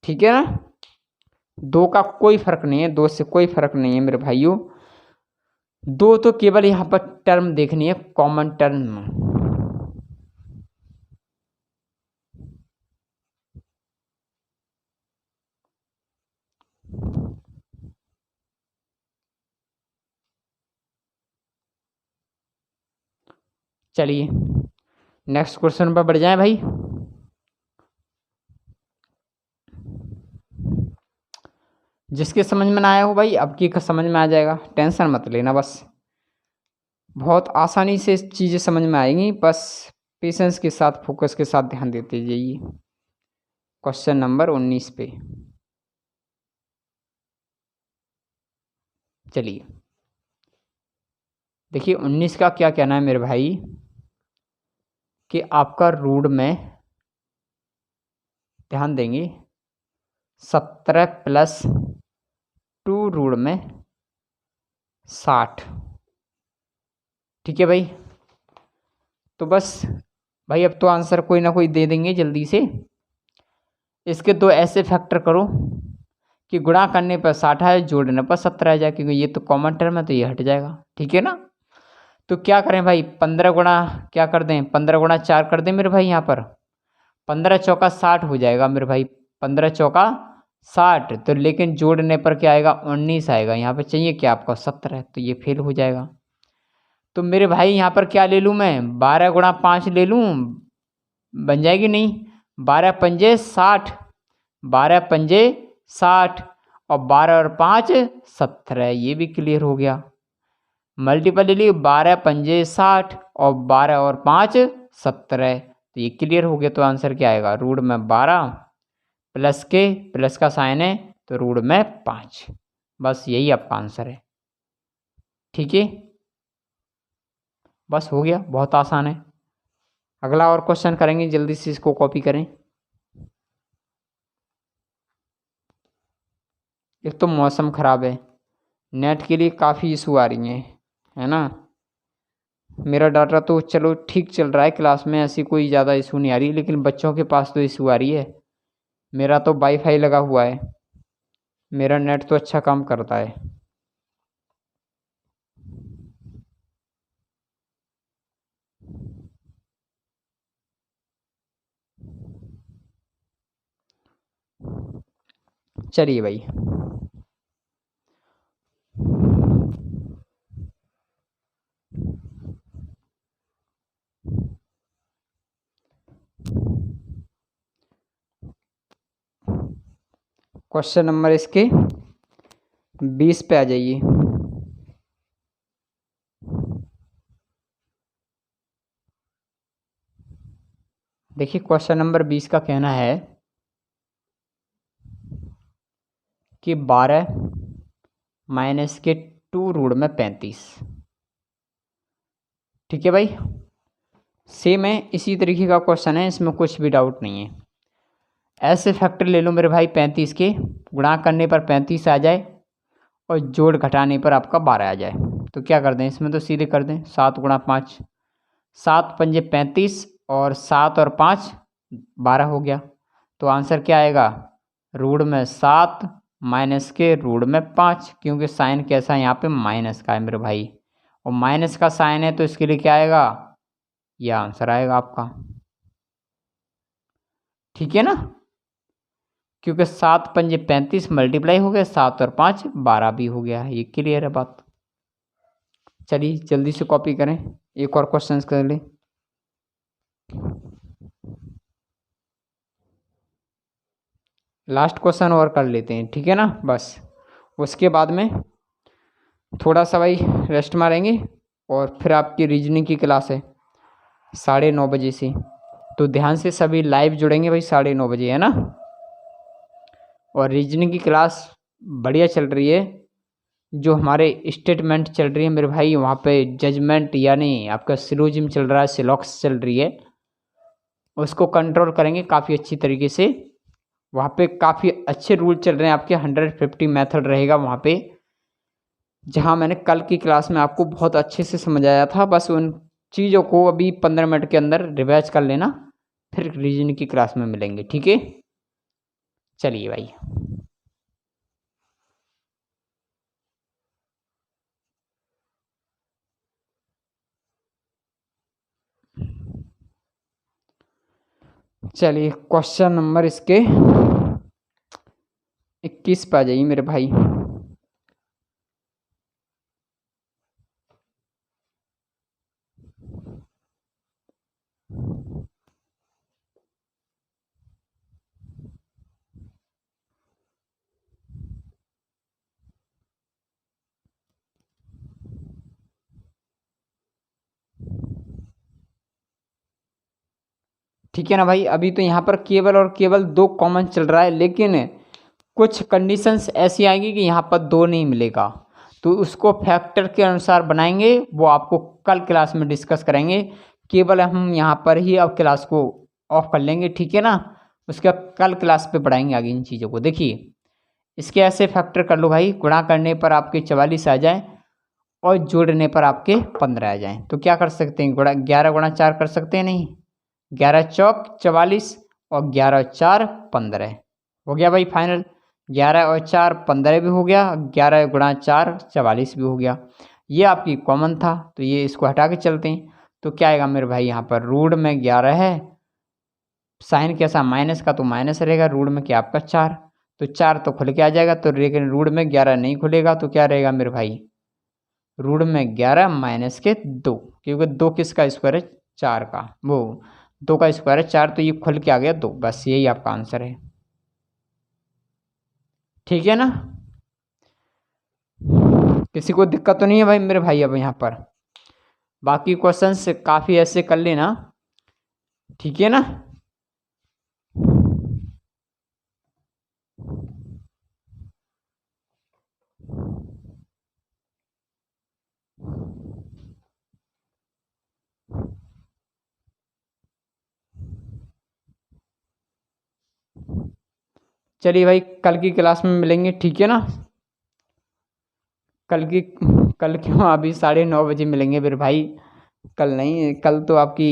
ठीक है ना? 2 का कोई फर्क नहीं है, 2 से कोई फर्क नहीं है मेरे भाइयों। 2 तो केवल यहाँ पर टर्म देखनी है, कॉमन टर्म। चलिए नेक्स्ट क्वेश्चन पर बढ़ जाए भाई। जिसके समझ में ना आया हो भाई, अब की समझ में आ जाएगा, टेंशन मत लेना। बस बहुत आसानी से चीज़ें समझ में आएंगी, बस पेशेंस के साथ, फोकस के साथ ध्यान देते जाइए। क्वेश्चन नंबर 19 पे चलिए। देखिए 19 का क्या कहना है मेरे भाई कि आपका रूट में ध्यान देंगे 17 प्लस 2 रूट में 60। ठीक है भाई? तो बस भाई अब तो आंसर कोई ना कोई दे देंगे जल्दी से। इसके 2 ऐसे फैक्टर करो कि गुणा करने पर 60 है, जोड़ने पर 17 आ जाए, क्योंकि ये तो कॉमन टर्म है तो ये हट जाएगा। ठीक है ना? तो क्या करें भाई? 15 गुणा क्या कर दें? 15 गुणा 4 कर दें मेरे भाई। यहाँ पर 15 चौका 60 हो जाएगा मेरे भाई। 15 चौका 60। तो लेकिन जोड़ने पर क्या आएगा? 19 आएगा। यहाँ पर चाहिए क्या आपका? 17। तो ये फेल हो जाएगा। तो मेरे भाई यहाँ पर क्या ले लूँ मैं? 12 गुणा 5 ले लूँ, बन जाएगी नहीं? 12 पंजे 60, 12 पंजे 60 और 12 और 5 17। ये भी क्लियर हो गया। मल्टीपल ले ली, 12 पंजे 60 और 12 और 5 17। तो ये क्लियर हो गया। तो आंसर क्या आएगा? रूट में 12 प्लस के प्लस का साइन है तो रूट में 5। बस यही आपका आंसर है। ठीक है? बस हो गया, बहुत आसान है। अगला और क्वेश्चन करेंगे, जल्दी से इसको कॉपी करें। एक तो मौसम ख़राब है, नेट के लिए काफ़ी इशू आ रही हैं, है ना? मेरा डाटा तो चलो ठीक चल रहा है, क्लास में ऐसी कोई ज़्यादा इशू नहीं आ रही, लेकिन बच्चों के पास तो इशू आ रही है। मेरा तो वाईफाई लगा हुआ है, मेरा नेट तो अच्छा काम करता है। चलिए भाई, क्वेश्चन नंबर इसके 20 पे आ जाइए। देखिए क्वेश्चन नंबर 20 का कहना है कि 12 माइनस के 2 रूट में 35। ठीक है भाई? सेम है, इसी तरीके का क्वेश्चन है, इसमें कुछ भी डाउट नहीं है। ऐसे फैक्टर ले लो मेरे भाई 35 के, गुणा करने पर 35 आ जाए और जोड़ घटाने पर आपका 12 आ जाए। तो क्या कर दें इसमें? तो सीधे कर दें 7 गुणा 5, 7 पंजे 35 और 7 और 5 12 हो गया। तो आंसर क्या आएगा? रूट में 7 माइनस के रूट में 5, क्योंकि साइन कैसा है यहाँ पे? माइनस का है मेरे भाई, और माइनस का साइन है तो इसके लिए क्या आएगा? यह आंसर आएगा आपका। ठीक है ना? क्योंकि 7 पंजे 35 मल्टीप्लाई हो गया, 7 और 5 12 भी हो गया। ये क्लियर है बात? चलिए जल्दी से कॉपी करें, एक और क्वेश्चन कर लें। लास्ट क्वेश्चन और कर लेते हैं, ठीक है ना। बस उसके बाद में थोड़ा सा भाई रेस्ट मारेंगे और फिर आपकी रीजनिंग की क्लास है 9:30 से। तो ध्यान से सभी लाइव जुड़ेंगे भाई 9:30 है ना। और रीजनिंग की क्लास बढ़िया चल रही है। जो हमारे स्टेटमेंट चल रही है मेरे भाई, वहाँ पे जजमेंट यानी आपका सिलोजिज्म चल रहा है, सिलॉक्स चल रही है, उसको कंट्रोल करेंगे काफ़ी अच्छी तरीके से। वहाँ पे काफ़ी अच्छे रूल चल रहे हैं आपके, 150 मेथड रहेगा वहाँ पे, जहाँ मैंने कल की क्लास में आपको बहुत अच्छे से समझाया था। बस उन चीज़ों को अभी 15 मिनट के अंदर रिवाइज कर लेना, फिर रीजनिंग की क्लास में मिलेंगे, ठीक है। चलिए भाई। चलिए क्वेश्चन नंबर इसके 21 पे आ जाइए मेरे भाई। ठीक है ना भाई। अभी तो यहाँ पर केवल और केवल 2 कॉमन चल रहा है, लेकिन कुछ कंडीशंस ऐसी आएंगी कि यहाँ पर 2 नहीं मिलेगा, तो उसको फैक्टर के अनुसार बनाएंगे, वो आपको कल क्लास में डिस्कस करेंगे। केवल हम यहाँ पर ही अब क्लास को ऑफ कर लेंगे, ठीक है ना। उसके बाद कल क्लास पे पढ़ाएंगे आगे इन चीज़ों को। देखिए इसके ऐसे फैक्टर कर लो भाई, गुणा करने पर आपके 44 आ जाए और जोड़ने पर आपके 15 आ जाए। तो क्या कर सकते हैं, 11 गुणा 4 कर सकते हैं, नहीं, 11 चौक 44 और 11 4 15 हो गया भाई फाइनल। 11 और 4 15 भी हो गया, 11 गुणा 4 44 भी हो गया। ये आपकी कॉमन था, तो ये इसको हटा के चलते हैं। तो क्या आएगा मेरे भाई, यहाँ पर रूट में 11 है, साइन कैसा माइनस का, तो माइनस रहेगा, रूट में क्या आपका 4, तो 4 तो खुल के आ जाएगा। तो लेकिन रूट में 11 नहीं खुलेगा, तो क्या रहेगा मेरे भाई, रूट में 11 माइनस के 2, क्योंकि 2 किसका स्क्वायर है, 4 का, वो 2 का स्क्वायर है 4, तो ये खुल के आ गया 2। बस यही आपका आंसर है, ठीक है ना। किसी को दिक्कत तो नहीं है भाई मेरे भाई। अब यहाँ पर बाकी क्वेश्चंस काफ़ी ऐसे कर लेना, ठीक है ना। चलिए भाई कल की क्लास में मिलेंगे, ठीक है ना। कल की कल क्यों, अभी 9:30 मिलेंगे फिर भाई। कल नहीं, कल तो आपकी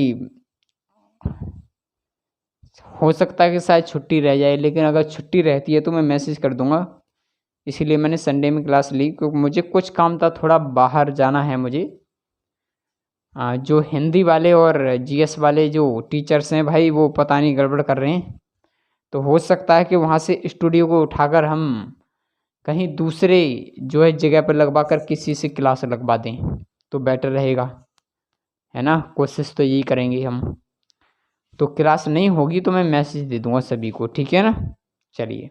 हो सकता है कि शायद छुट्टी रह जाए, लेकिन अगर छुट्टी रहती है तो मैं मैसेज कर दूंगा। इसीलिए मैंने संडे में क्लास ली, क्योंकि मुझे कुछ काम था, थोड़ा बाहर जाना है मुझे। जो हिंदी वाले और जीएस वाले जो टीचर्स हैं भाई, वो पता नहीं गड़बड़ कर रहे हैं। तो हो सकता है कि वहाँ से स्टूडियो को उठाकर हम कहीं दूसरे जो है जगह पर लगवा कर किसी से क्लास लगवा दें, तो बेटर रहेगा, है ना। कोशिश तो यही करेंगे हम। तो क्लास नहीं होगी तो मैं मैसेज दे दूंगा सभी को, ठीक है ना। चलिए।